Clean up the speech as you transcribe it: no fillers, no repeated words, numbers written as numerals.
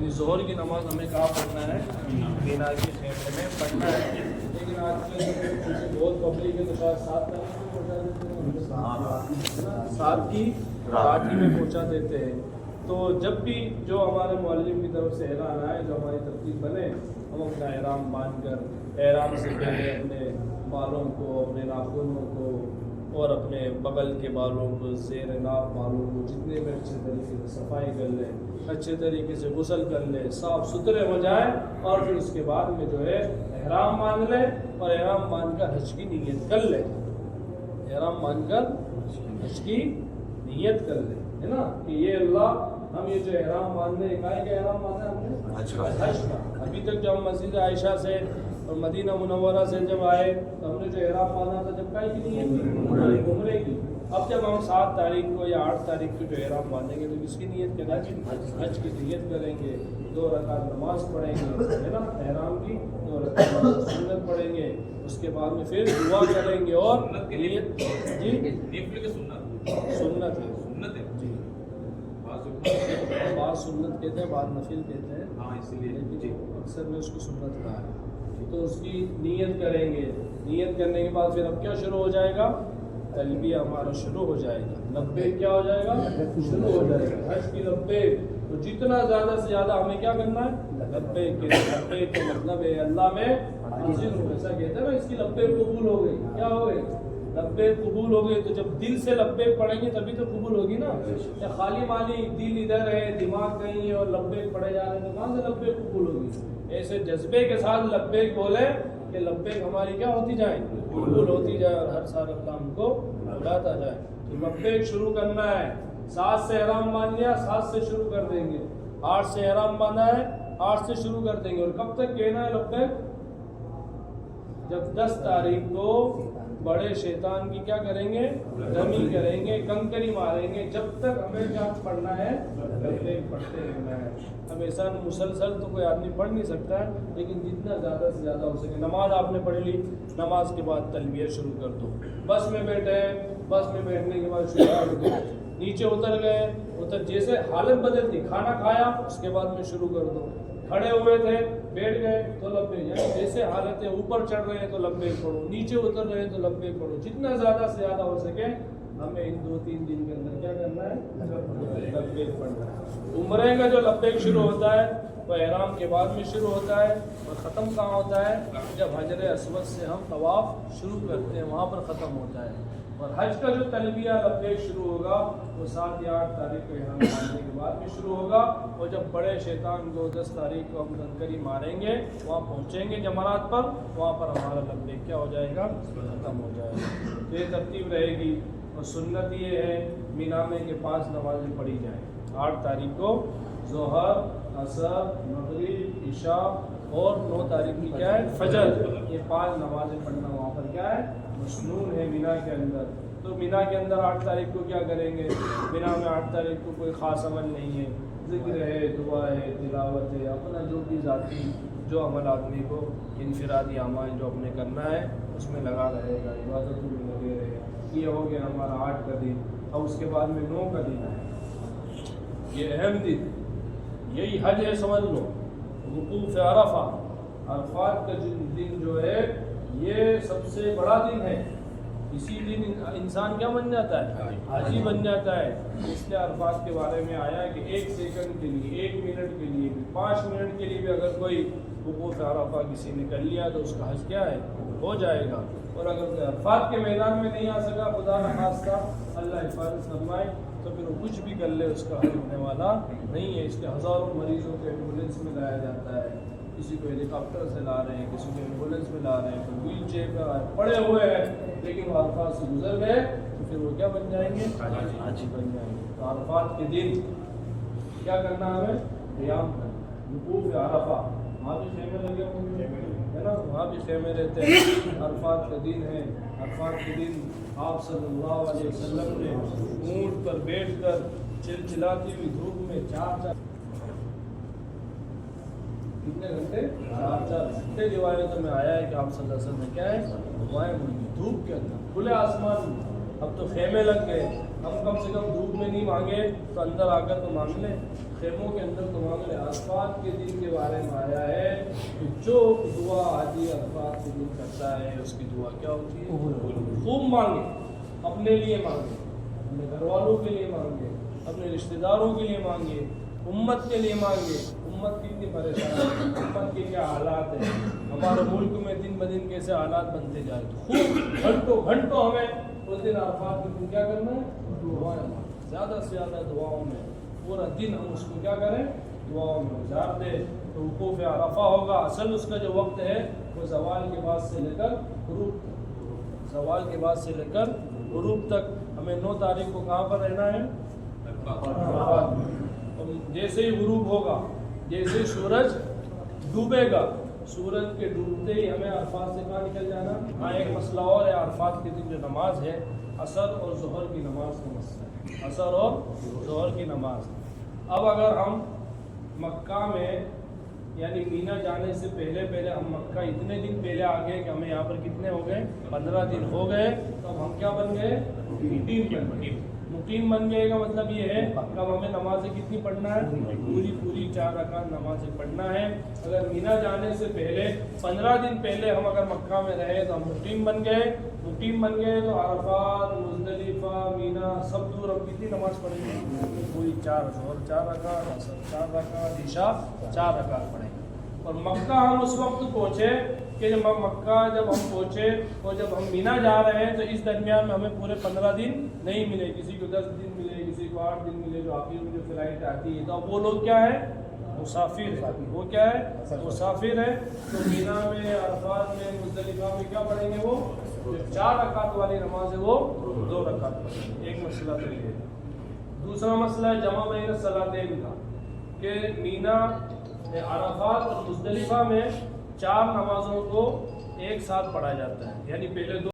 یعنی ظہر کی نماز ہمیں کہاں پڑھنا ہے؟ مینا کے خیمے میں پڑھنا ہے. لیکن آج کل بہت پبلک ہے تو شاید 7 تاریخ کو پہنچا دیتے ہیں, 7 کی رات ہی میں پہنچا دیتے ہیں. تو جب بھی جو ہمارے معلم کی طرف سے اعلان آئے, جو ہماری ترتیب بنے, ہم اپنا احرام باندھ کر احرام سے پہلے اپنے بالوں کو, اپنے ناخنوں کو اور اپنے بغل کے بالوں کو, زیر ناف بالوں کو جتنے میں اچھے طریقے سے صفائی کر لیں, اچھے طریقے سے غسل کر لیں, صاف ستھرے ہو جائیں, اور پھر اس کے بعد میں جو ہے احرام باندھ لیں اور احرام باندھ کر حج کی نیت کر لیں. احرام باندھ کر حج کی نیت کر لیں, ہے نا, کہ یہ اللہ ہم یہ جو احرام باندھنے کا ہے, کہ احرام باندھنا ہم نے حج کا. ابھی تک جو ہم مسجد عائشہ سے اور مدینہ منورہ سے جب آئے تو ہم نے جو احرام باندھا تھا, جب کائی کی نیت کی, عمرے کی. اب جب ہم 7 تاریخ کو یا 8 تاریخ کو جو احرام باندھیں گے تو کس کی نیت کریں گے؟ حج کی نیت کریں گے. 2 رکعت نماز پڑھیں گے, ہے نا, احرام کی 2 رکعت سنت پڑھیں گے. اس کے بعد میں پھر دعا کریں گے اور نیت سنت ہے جی, بعض سنت کہتے ہیں, بعض نفل کہتے ہیں, ہاں اسی لیے اکثر میں اس کو سنت کہا ہے. تو اس کی نیت کریں گے. نیت کرنے کے بعد پھر اب کیا شروع ہو جائے گا؟ تلبیہ ہمارا شروع ہو جائے گا. لبیک کیا ہو جائے گا؟ شروع ہو جائے گا حج کی لبیک. تو جتنا زیادہ سے زیادہ ہمیں کیا کرنا ہے؟ لبیک. لبیک کا مطلب ہے اللہ میں حاضر ہوں, ایسا کہتے ہیں نا, اس کی لبیک قبول ہو گئی. کیا ہو گئی؟ لبیک قبول ہو گئی. تو جب دل سے لبیک پڑھیں گے تبھی تو قبول ہوگی نا. یا خالی مالی دل ادھر ہے, دماغ کہیں ہے اور لبیک پڑھے جا رہے ہیں, تو کہاں سے لبیک قبول ہوگی؟ ایسے جذبے کے ساتھ لبیک بولے کہ لبیک ہماری کیا ہوتی جائے؟ قبول ہوتی جائے, اور ہر سال اللہ ہم کو بلاتا جائے. تو لبیک شروع کرنا ہے. 7 سے احرام باندھ لیا, 7 سے شروع کر دیں گے. 8 سے احرام باندھا ہے, 8 سے شروع کر دیں گے. اور کب تک کہنا ہے لبیک؟ جب 10 تاریخ کو بڑے شیطان کی کیا کریں گے؟ دمی کریں گے, کنکری ماریں گے. جب تک ہمیں کیا پڑھنا ہے؟ لبیک پڑھتے رہنا ہے. اب ایسا مسلسل تو کوئی آدمی پڑھ نہیں سکتا ہے, لیکن جتنا زیادہ سے زیادہ ہو سکے. نماز آپ نے پڑھ لی, نماز کے بعد تلبیہ شروع کر دو. بس میں بیٹھے, بس میں بیٹھنے کے بعد شروع کر دو. نیچے اتر گئے, جیسے حالت بدل دی, کھانا کھایا اس کے بعد میں شروع کر دو. کھڑے ہوئے تھے, بیٹھ گئے تو لبیک, یعنی جیسے حالت ہے, اوپر چڑھ رہے ہیں تو لبیک پڑھو, نیچے اتر رہے ہیں تو لبیک پڑھو. جتنا زیادہ سے زیادہ ہو سکے ہمیں ان 2-3 دن کے اندر کیا کرنا ہے؟ لبیک پڑھنا ہے. عمرے کا جو لبیک شروع ہوتا ہے وہ احرام کے بعد میں شروع ہوتا ہے, اور ختم کہاں ہوتا ہے؟ جب حجر اسود سے ہم طواف شروع کرتے ہیں وہاں پر ختم ہوتا ہے. اور حج کا جو تلبیہ لبیک شروع ہوگا وہ 7 یا 8 تاریخ کو احرام باندھنے کے بعد میں شروع ہوگا. اور جب بڑے شیطان کو 10 تاریخ کو ہم کنکری ماریں گے, وہاں پہنچیں گے جمرات پر, وہاں پر ہمارا لبیک کیا ہو جائے گا؟ ختم ہو جائے گا. تو یہ ترتیب رہے گی. اور سنت یہ ہے مینا میں کہ 5 نمازیں پڑھی جائیں. 8 تاریخ کو ظہر, عصر, مغرب, عشاء, اور 9 تاریخ کی کیا ہے؟ فجر. یہ 5 نمازیں پڑھنا وہاں پر کیا ہے؟ مسنون ہے مینا کے اندر. تو مینا کے اندر 8 تاریخ کو کیا کریں گے؟ مینا میں 8 تاریخ کو کوئی خاص عمل نہیں ہے, ذکر ہے, دعا ہے, تلاوت ہے, اپنا جو بھی ذاتی جو عمل آدمی کو انفرادی اعمال جو اپنے کرنا ہے اس میں لگا رہے گا, عبادتوں میں لگے رہے گا. یہ ہو گیا ہمارا 8 کا دن. اور اس کے بعد میں 9 کا دن ہے, یہ اہم دن, یہی حج ہے سمجھ لو. وقوف عرفہ, عرفات کا دن جو ہے یہ سب سے بڑا دن ہے. اسی دن انسان کیا بن جاتا ہے؟ حاجی بن جاتا ہے. اس لیے عرفات کے بارے میں آیا کہ 1 سیکنڈ کے لیے, 1 منٹ کے لیے بھی, 5 منٹ کے لیے بھی اگر کوئی وقوف عرفہ کسی نے کر لیا تو اس کا حج کیا ہے؟ ہو جائے گا. اور اگر کوئی عرفات کے میدان میں نہیں آ سکا, خدا نخواستہ اللہ حفاظت فرمائے, تو پھر وہ کچھ بھی کر لے اس کا حل ہونے والا نہیں ہے. اس کے ہزاروں مریضوں کو ایمبولینس میں لایا جاتا ہے, کسی کو ہیلی کاپٹر سے لا رہے ہیں, کسی کو ایمبولینس میں لا رہے ہیں, کوئی ویل چیئر پہ پڑے ہوئے ہیں, لیکن وہ عرفات سے گزر گئے تو پھر وہ کیا بن جائیں گے؟ حاجی بن جائیں گے. تو عرفات کے دن کیا کرنا ہمیں؟ قیام کرنا. وقوف عرفہ, وہاں بھی خیمے لگے ہوئے ہے نا, وہاں بھی خیمے رہتے ہیں. عرفات کا دن ہے. عرفات کے دن آپ صلی اللہ علیہ وسلم نے اونٹ پر بیٹھ کر چلچلاتی ہوئی دھوپ میں 4 کتنے گھنٹے؟ 4 گھنٹے روایتوں میں آیا ہے کہ آپ صلی اللہ علیہ وسلم نے کیا ہے؟ دعائیں مانگی دھوپ کے اندر, کھلے آسمان میں. اب تو خیمے لگ گئے, ہم کم سے کم دھوپ میں نہیں مانگے تو اندر آ کر تو مانگ لیں, خیموں کے اندر تو مانگ لیں, عرفات کے دن کے بارے میں آیا ہے کہ جو دعا حاجی عرفات کے دن کرتا ہے اس کی دعا کیا ہوتی ہے؟ خوب مانگے، اپنے لیے مانگے، اپنے گھر والوں کے لیے مانگے، اپنے رشتہ داروں کے لیے مانگے، امت کے لیے مانگے۔ امت کتنی پریشان ہے، امت کے کیا حالات ہیں، ہمارے ملک میں دن بدن کیسے حالات بنتے جائے، تو خوب گھنٹوں ہمیں اس دن عرفات کے دن کیا کرنا ہے؟ دعائیں، زیادہ سے زیادہ دعاؤں میں پورا دن ہم اس کو کیا کریں؟ دعاؤں میں گزار دیں۔ تو وقوف عرفہ ہوگا، اصل اس کا جو وقت ہے وہ زوال کے بعد سے لے کر غروب تک، زوال کے بعد سے لے کر غروب تک۔ ہمیں 9 تاریخ کو کہاں پر رہنا ہے؟ عرفات میں۔ جیسے ہی غروب ہوگا، جیسے سورج ڈوبے گا، سورج کے ڈوبتے ہی ہمیں عرفات سے کہاں نکل جانا۔ ہاں ایک مسئلہ اور ہے، عرفات کے دن جو نماز ہے عصر اور ظہر کی نماز کا مسئلہ ہے، عصر اور ظہر کی نماز۔ اب اگر ہم مکہ میں یعنی مینا جانے سے پہلے ہم مکہ اتنے دن پہلے آ گئے کہ ہمیں یہاں پر کتنے ہو گئے؟ 15 دن ہو گئے، تو اب ہم کیا بن گئے؟ مقیم بن گئے کا مطلب یہ ہے کہ اب ہمیں نمازیں کتنی پڑھنا ہے؟ پوری 4 رکعت نمازیں پڑھنا ہے۔ اگر مینا جانے سے پہلے 15 دن پہلے ہم اگر مکہ میں رہے تو ہم مقیم بن گئے تو عرفات، مزدلفہ، مینا سب دور ہم کتنی نماز پڑھیں گے؟ پوری 4 ظہر 4 رکعت، عصر 4 رکعت، عشاء 4 رکعت پڑھیں گے۔ اور مکہ ہم اس وقت پہنچے کہ جب ہم پہنچے اور جب ہم مینا جا رہے ہیں تو اس درمیان میں ہمیں پورے 15 دن نہیں ملے، کسی کو 10 دن ملے، کسی کو 8 دن ملے، جو آخر میں جو فلائٹ آتی ہے، تو اب وہ لوگ کیا ہے؟ مسافر ہے۔ وہ کیا ہے؟ مسافر ہے۔ تو مینا میں، عرفات میں، مزدلفہ میں کیا پڑھیں گے؟ وہ 4 رکعت والی نماز ہے وہ 2 رکعت پڑھیں گے۔ ایک مسئلہ تو یہ ہے۔ دوسرا مسئلہ ہے جمع بین الصلاتین کا، کہ مینا، عرفات اور مزدلفہ میں 4 نمازوں کو ایک ساتھ پڑھا جاتا ہے، یعنی پہلے 2